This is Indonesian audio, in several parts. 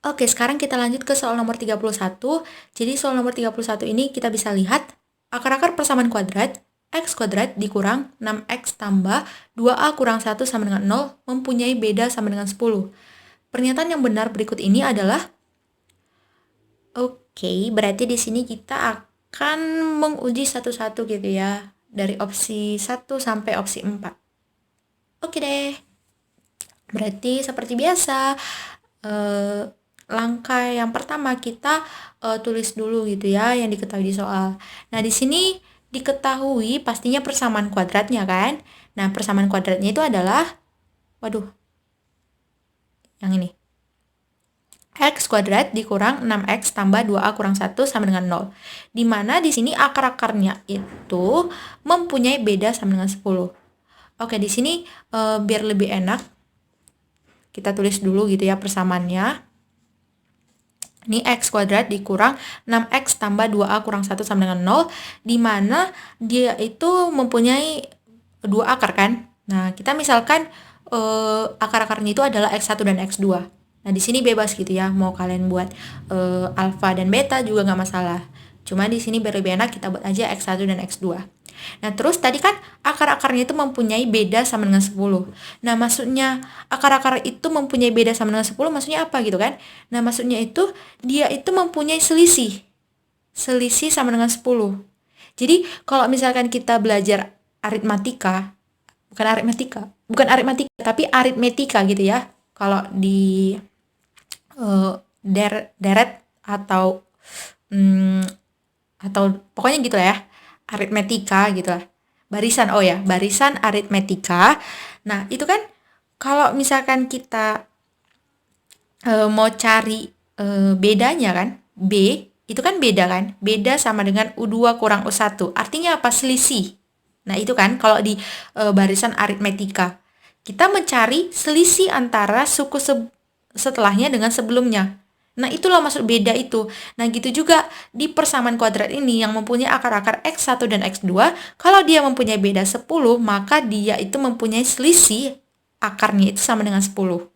Oke, sekarang kita lanjut ke soal nomor 31. Jadi soal nomor 31 ini kita bisa lihat akar-akar persamaan kuadrat x kuadrat dikurang 6x tambah 2a kurang 1 sama dengan 0 mempunyai beda sama dengan 10. Pernyataan yang benar berikut ini adalah oke, berarti di sini kita akan menguji satu-satu gitu ya, dari opsi 1 sampai opsi 4. Oke deh. Berarti seperti biasa, eh, langkah yang pertama kita tulis dulu gitu ya yang diketahui di soal. Nah, di sini diketahui pastinya persamaan kuadratnya kan. Nah, persamaan kuadratnya itu adalah waduh, yang ini. X kuadrat dikurang 6x tambah 2a kurang 1 sama dengan 0. Dimana di sini akar-akarnya itu mempunyai beda sama dengan 10. Oke, di sini biar lebih enak kita tulis dulu gitu ya persamaannya. Ini x kuadrat dikurang 6x tambah 2a kurang 1 sama dengan 0, di mana dia itu mempunyai dua akar kan. Nah, kita misalkan akar-akarnya itu adalah x1 dan x2. Nah, di sini bebas gitu ya, mau kalian buat alfa dan beta juga nggak masalah. Cuma di sini biar lebih enak kita buat aja x1 dan x2. Nah, terus tadi kan akar-akarnya itu mempunyai beda sama dengan 10. Nah, maksudnya akar-akar itu mempunyai beda sama dengan 10 maksudnya apa gitu kan? Nah, maksudnya itu dia itu mempunyai selisih. Selisih sama dengan 10. Jadi, kalau misalkan kita belajar aritmatika, bukan aritmatika, tapi aritmetika gitu ya. Kalau di deret atau mm, atau pokoknya gitu lah ya, aritmetika gitu lah, barisan aritmetika. Nah, itu kan kalau misalkan kita mau cari bedanya kan, b itu kan beda sama dengan U2 kurang U1, artinya apa? Selisih. Nah, itu kan kalau di barisan aritmetika kita mencari selisih antara suku setelahnya dengan sebelumnya. Nah, itulah maksud beda itu. Nah, gitu juga di persamaan kuadrat ini yang mempunyai akar-akar X1 dan X2, kalau dia mempunyai beda 10, maka dia itu mempunyai selisih akarnya itu sama dengan 10.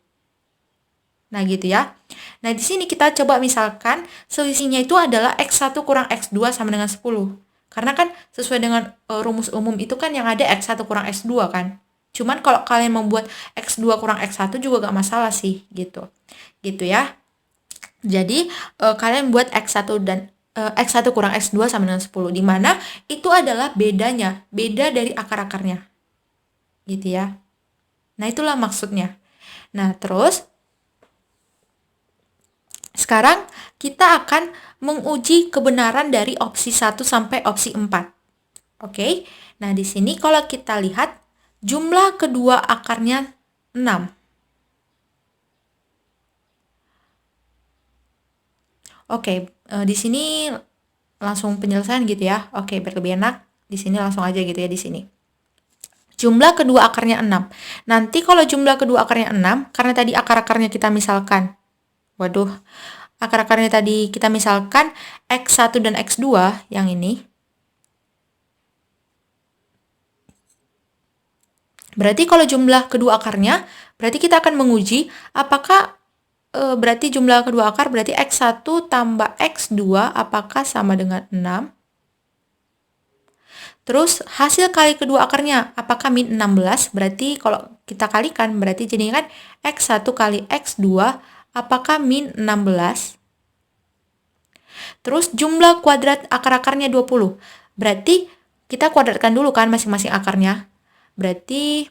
Nah, gitu ya. Nah, di sini kita coba misalkan selisihnya itu adalah X1 kurang X2 sama dengan 10. Karena kan sesuai dengan rumus umum itu kan yang ada X1 kurang X2 kan. Cuman kalau kalian membuat X2 kurang X1 juga gak masalah sih, gitu. Gitu ya. Jadi kalian buat X1 dan X1 kurang X2 sama dengan 10, di mana itu adalah bedanya, beda dari akar-akarnya. Gitu ya. Nah, itulah maksudnya. Nah, terus sekarang kita akan menguji kebenaran dari opsi 1 sampai opsi 4. Oke. Nah, di sini kalau kita lihat jumlah kedua akarnya 6. Oke, di sini langsung penyelesaian gitu ya. Oke, biar lebih enak. Di sini langsung aja gitu ya di sini. Jumlah kedua akarnya 6. Nanti kalau jumlah kedua akarnya 6, karena tadi akar-akarnya kita misalkan, waduh, akar-akarnya tadi kita misalkan X1 dan X2 yang ini. Berarti kalau jumlah kedua akarnya, berarti kita akan menguji apakah berarti jumlah kedua akar berarti X1 tambah X2 apakah sama dengan 6? Terus hasil kali kedua akarnya apakah min 16? Berarti kalau kita kalikan berarti jadinya kan X1 kali X2 apakah min 16? Terus jumlah kuadrat akar-akarnya 20. Berarti kita kuadratkan dulu kan masing-masing akarnya. Berarti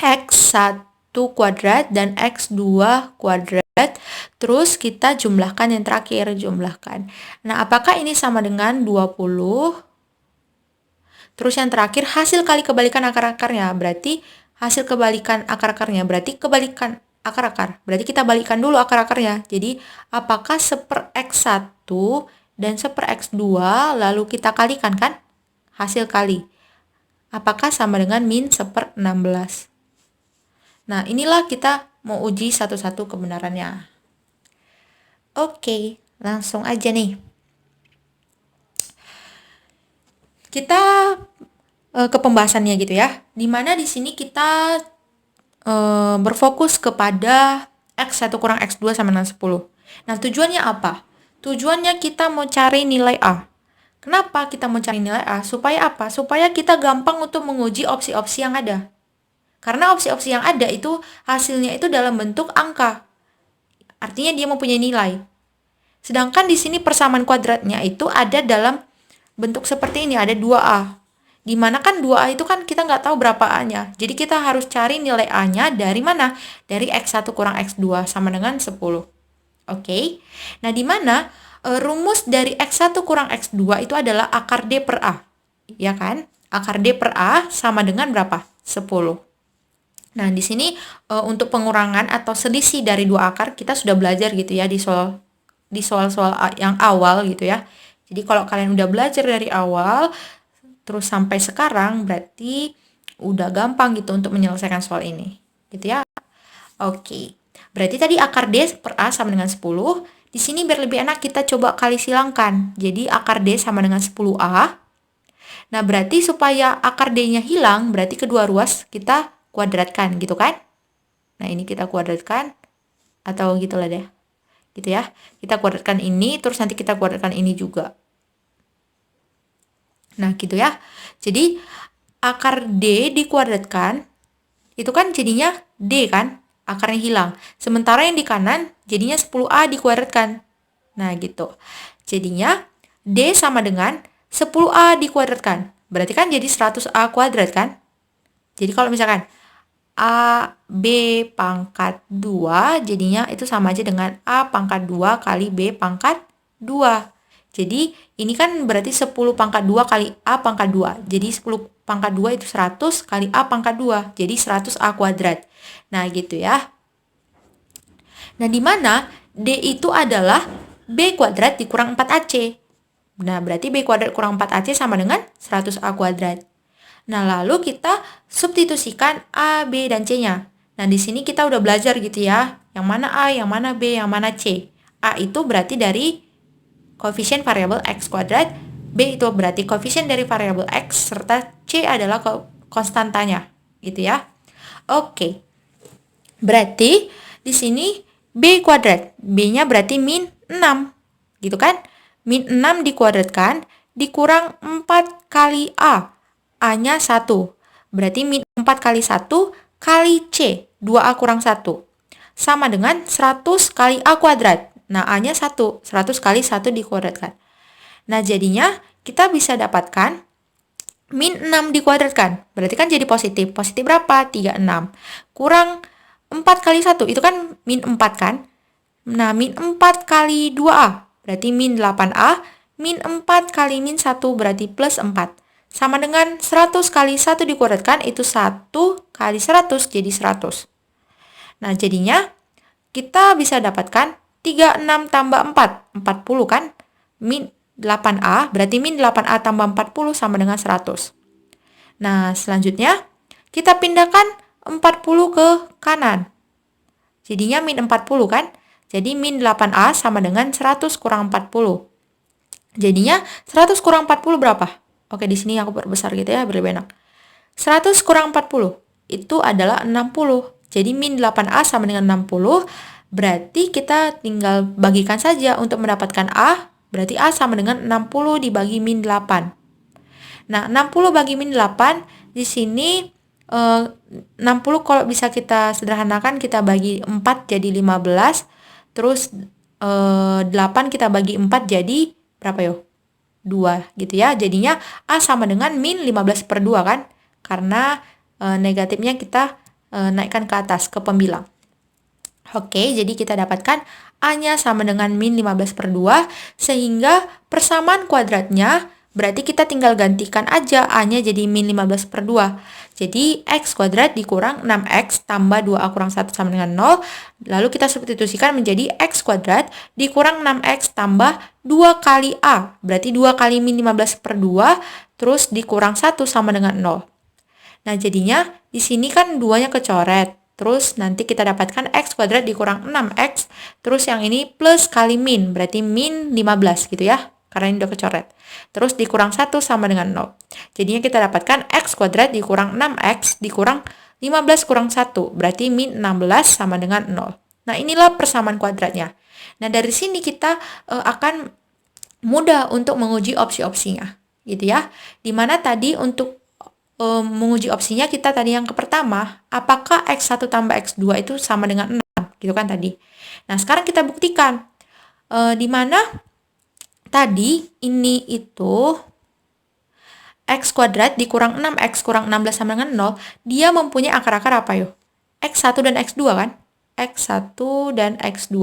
X1 kuadrat dan X2 kuadrat. Terus kita jumlahkan yang terakhir, jumlahkan. Nah, apakah ini sama dengan 20? Terus yang terakhir hasil kali kebalikan akar-akarnya. Berarti hasil kebalikan akar-akarnya. Berarti kebalikan akar-akar. Berarti kita balikan dulu akar-akarnya. Jadi apakah 1/X1 dan 1/X2 lalu kita kalikan kan? Hasil kali. Apakah sama dengan min 1/16? Nah, inilah kita mau uji satu-satu kebenarannya. Oke, langsung aja nih. Kita ke pembahasannya gitu ya. Dimana di sini kita berfokus kepada X1 kurang X2 sama dengan 10. Nah, tujuannya apa? Tujuannya kita mau cari nilai A. Kenapa kita mau cari nilai A? Supaya apa? Supaya kita gampang untuk menguji opsi-opsi yang ada. Karena opsi-opsi yang ada itu hasilnya itu dalam bentuk angka. Artinya dia mempunyai nilai. Sedangkan di sini persamaan kuadratnya itu ada dalam bentuk seperti ini, ada 2A. Dimana kan 2A itu kan kita nggak tahu berapa A-nya. Jadi kita harus cari nilai A-nya dari mana? Dari X1 kurang X2 sama dengan 10. Oke. Nah, dimana rumus dari X1 kurang X2 itu adalah akar D per A. Ya kan? Akar D per A sama dengan berapa? 10. Nah, di sini untuk pengurangan atau selisih dari dua akar kita sudah belajar gitu ya di soal-soal yang awal gitu ya. Jadi kalau kalian udah belajar dari awal terus sampai sekarang berarti udah gampang gitu untuk menyelesaikan soal ini. Gitu ya. Oke. Berarti tadi akar D per A sama dengan 10. Di sini biar lebih enak kita coba kali silangkan. Jadi akar D sama dengan 10A. Nah, berarti supaya akar D-nya hilang, berarti kedua ruas kita kuadratkan gitu kan? Nah, ini kita kuadratkan atau gitulah deh. Gitu ya. Kita kuadratkan ini, terus nanti kita kuadratkan ini juga. Nah, gitu ya. Jadi, akar D dikuadratkan, itu kan jadinya D kan? Akarnya hilang. Sementara yang di kanan, jadinya 10A dikuadratkan. Nah, gitu. Jadinya, D sama dengan 10A dikuadratkan. Berarti kan jadi 100A kuadrat kan? Jadi kalau misalkan A, B pangkat 2, jadinya itu sama aja dengan A pangkat 2 kali B pangkat 2. Jadi, ini kan berarti 10 pangkat 2 kali A pangkat 2. Jadi, 10 pangkat 2 itu 100 kali A pangkat 2. Jadi, 100A kuadrat. Nah, gitu ya. Nah, di mana D itu adalah B kuadrat dikurang 4AC. Nah, berarti B kuadrat kurang 4AC sama dengan 100A kuadrat. Nah, lalu kita substitusikan A, B, dan C-nya. Nah, di sini kita udah belajar gitu ya. Yang mana A, yang mana B, yang mana C. A itu berarti dari koefisien variabel X kuadrat. B itu berarti koefisien dari variabel X. Serta C adalah konstantanya. Gitu ya. Oke. Berarti di sini B kuadrat. B-nya berarti min 6. Gitu kan? Min 6 dikuadratkan dikurang 4 kali A. A-nya 1. Berarti min 4 kali 1 kali C. 2A kurang 1. Sama dengan 100 kali A kuadrat. Nah, A-nya 1. 100 kali 1 dikuadratkan. Nah, jadinya kita bisa dapatkan min 6 dikuadratkan. Berarti kan jadi positif. Positif berapa? 36. Kurang 4 kali 1. Itu kan min 4 kan? Nah, min 4 kali 2A. Berarti min 8A. Min 4 kali min 1 berarti plus 4. Sama dengan 100 kali 1 dikuadratkan, itu 1 kali 100 jadi 100. Nah, jadinya kita bisa dapatkan 36 tambah 4, 40 kan? Min 8A, berarti min 8A tambah 40 sama dengan 100. Nah, selanjutnya kita pindahkan 40 ke kanan. Jadinya min 40 kan? Jadi min 8A sama dengan 100 kurang 40. Jadinya 100 kurang 40 berapa? Oke, di sini aku perbesar gitu ya, biar lebih enak. 100 kurang 40 itu adalah 60. Jadi min 8A sama dengan 60. Berarti kita tinggal bagikan saja untuk mendapatkan A. Berarti A sama dengan 60 dibagi min 8. Nah, 60 bagi min 8 di sini 60 kalau bisa kita sederhanakan kita bagi 4 jadi 15. Terus 8 kita bagi 4 jadi berapa yo? 2 gitu ya. Jadinya A sama dengan min 15 per 2 kan? Karena negatifnya kita naikkan ke atas, ke pembilang. Oke, jadi kita dapatkan A-nya sama dengan min 15 per 2. Sehingga persamaan kuadratnya berarti kita tinggal gantikan aja A-nya jadi min 15 per 2. Jadi X kuadrat dikurang 6X tambah 2A kurang 1 sama dengan 0. Lalu kita substitusikan menjadi X kuadrat dikurang 6X tambah 2 kali A. Berarti 2 kali min 15 per 2 terus dikurang 1 sama dengan 0. Nah, jadinya di sini kan 2-nya kecoret. Terus nanti kita dapatkan X kuadrat dikurang 6X. Terus yang ini plus kali min. Berarti min 15 gitu ya. Karena ini udah kecoret. Terus dikurang 1 sama dengan 0. Jadinya kita dapatkan X kuadrat dikurang 6X dikurang 15 kurang 1. Berarti min 16 sama dengan 0. Nah, inilah persamaan kuadratnya. Nah, dari sini kita akan mudah untuk menguji opsi-opsinya, gitu ya. Dimana tadi untuk menguji opsinya kita tadi yang pertama, apakah X1 tambah X2 itu sama dengan 6, gitu kan tadi. Nah, sekarang kita buktikan. Dimana tadi ini itu X kuadrat dikurang 6X kurang 16 sama dengan 0, dia mempunyai akar-akar apa yuk? X1 dan X2 kan? X1 dan X2.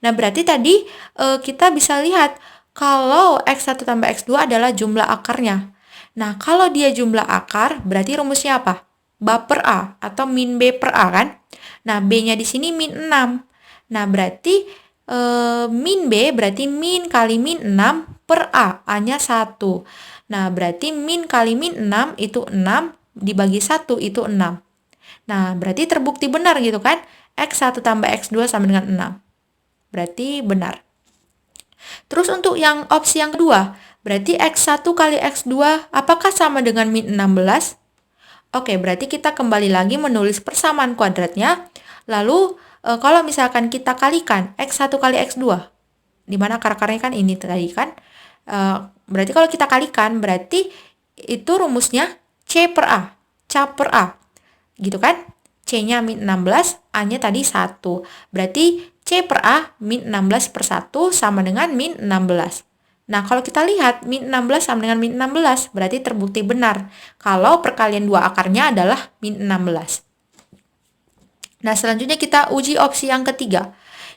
Nah, berarti tadi kita bisa lihat kalau X1 tambah X2 adalah jumlah akarnya. Nah, kalau dia jumlah akar, berarti rumusnya apa? Ba per A atau min B per A kan? Nah, B-nya di sini min 6. Nah, berarti min B berarti min kali min 6 per A. A-nya 1. Nah, berarti min kali min 6 itu 6, dibagi 1 itu 6. Nah, berarti terbukti benar gitu kan? X1 tambah X2 sama dengan 6. Berarti benar. Terus untuk yang opsi yang kedua, berarti X1 kali X2 apakah sama dengan min 16? Oke, berarti kita kembali lagi menulis persamaan kuadratnya. Lalu kalau misalkan kita kalikan X1 kali X2, di mana akar-akarnya kan ini tadi kan. Berarti kalau kita kalikan, berarti itu rumusnya C per A. C per A. Gitu kan? C-nya min 16, A-nya tadi 1. Berarti C per A min 16 per 1 sama dengan min 16. Nah, kalau kita lihat min 16 sama dengan min 16, berarti terbukti benar kalau perkalian dua akarnya adalah min 16. Nah, selanjutnya kita uji opsi yang ketiga.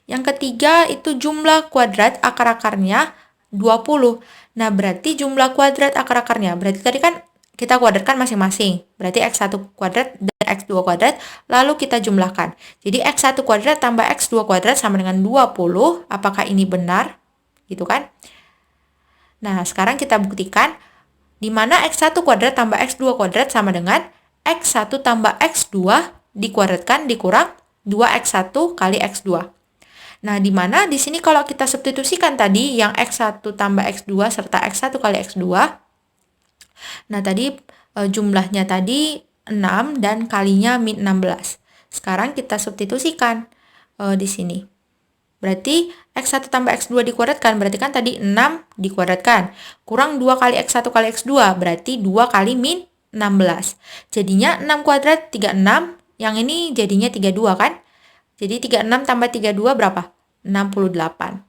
Yang ketiga itu jumlah kuadrat akar-akarnya 20. Nah, berarti jumlah kuadrat akar-akarnya. Berarti tadi kan kita kuadratkan masing-masing. Berarti X1 kuadrat dan X2 kuadrat, lalu kita jumlahkan. Jadi X1 kuadrat tambah X2 kuadrat sama dengan 20. Apakah ini benar? Gitu kan? Nah, sekarang kita buktikan di mana X1 kuadrat tambah X2 kuadrat sama dengan X1 tambah X2 dikuadratkan dikurang 2X1 kali X2. Nah, di mana di sini kalau kita substitusikan tadi yang X1 tambah X2 serta X1 kali X2, nah tadi jumlahnya tadi 6 dan kalinya min 16. Sekarang kita substitusikan di sini. Berarti X1 tambah X2 dikuadratkan, berarti kan tadi 6 dikuadratkan. Kurang 2 kali X1 kali X2, berarti 2 kali min 16. Jadinya 6 kuadrat 36, yang ini jadinya 32 kan? Jadi 36 tambah 32 berapa? 68.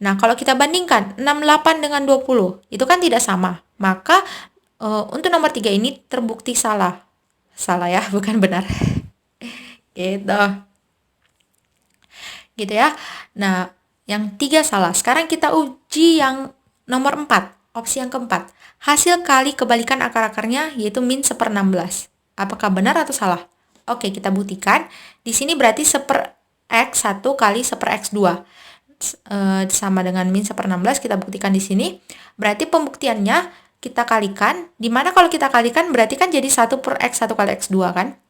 Nah, kalau kita bandingkan 68 dengan 20, itu kan tidak sama. Maka untuk nomor 3 ini terbukti salah. Salah ya, bukan benar. Gitu. Gitu ya. Nah, yang 3 salah. Sekarang kita uji yang nomor 4. Opsi yang keempat. Hasil kali kebalikan akar-akarnya yaitu min 1/16. Apakah benar atau salah? Oke, kita buktikan. Di sini berarti 1/X1 kali 1/X2 sama dengan min 1/16. Kita buktikan di sini. Berarti pembuktiannya kita kalikan. Dimana kalau kita kalikan berarti kan jadi 1/X1 kali X2 kan?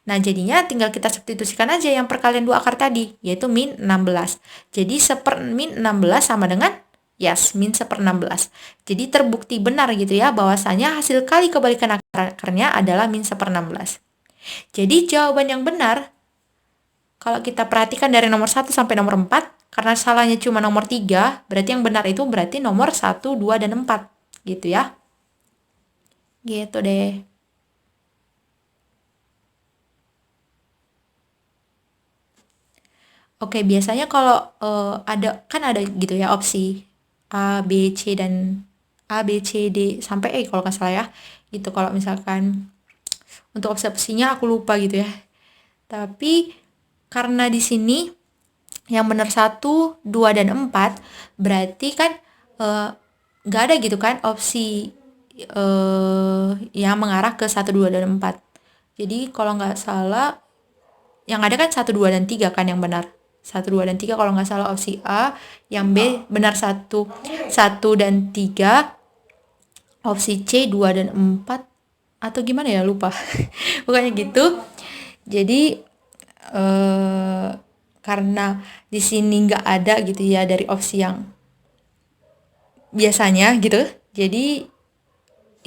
Nah, jadinya tinggal kita substitusikan aja yang perkalian dua akar tadi, yaitu min 16. Jadi min 16 sama dengan min 1/16. Jadi terbukti benar gitu ya, bahwasanya hasil kali kebalikan akarnya adalah min 1/16. Jadi jawaban yang benar, kalau kita perhatikan dari nomor 1 sampai nomor 4, karena salahnya cuma nomor 3, berarti yang benar itu berarti nomor 1, 2, dan 4. Gitu ya. Gitu deh. Oke, biasanya kalau ada gitu ya opsi A, B, C dan A, B, C, D sampai E kalau nggak salah ya. Gitu kalau misalkan untuk opsi-opsinya aku lupa gitu ya. Tapi karena di sini yang benar 1, 2, dan 4, berarti kan nggak ada gitu kan opsi yang mengarah ke 1, 2, dan 4. Jadi kalau nggak salah yang ada kan 1, 2, dan 3 kan yang benar. 1, 2, dan 3 kalau nggak salah opsi A, yang B benar 1, 1 dan 3, opsi C 2 dan 4, atau gimana ya, lupa. Pokoknya gitu. Jadi karena di sini nggak ada gitu ya dari opsi yang biasanya gitu, jadi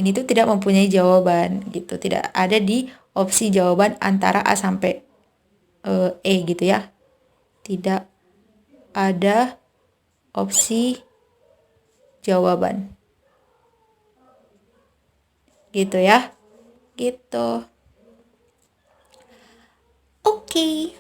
ini tuh tidak mempunyai jawaban gitu, tidak ada di opsi jawaban antara A sampai E gitu ya. tidak ada opsi jawaban. Gitu ya. Gitu. Oke.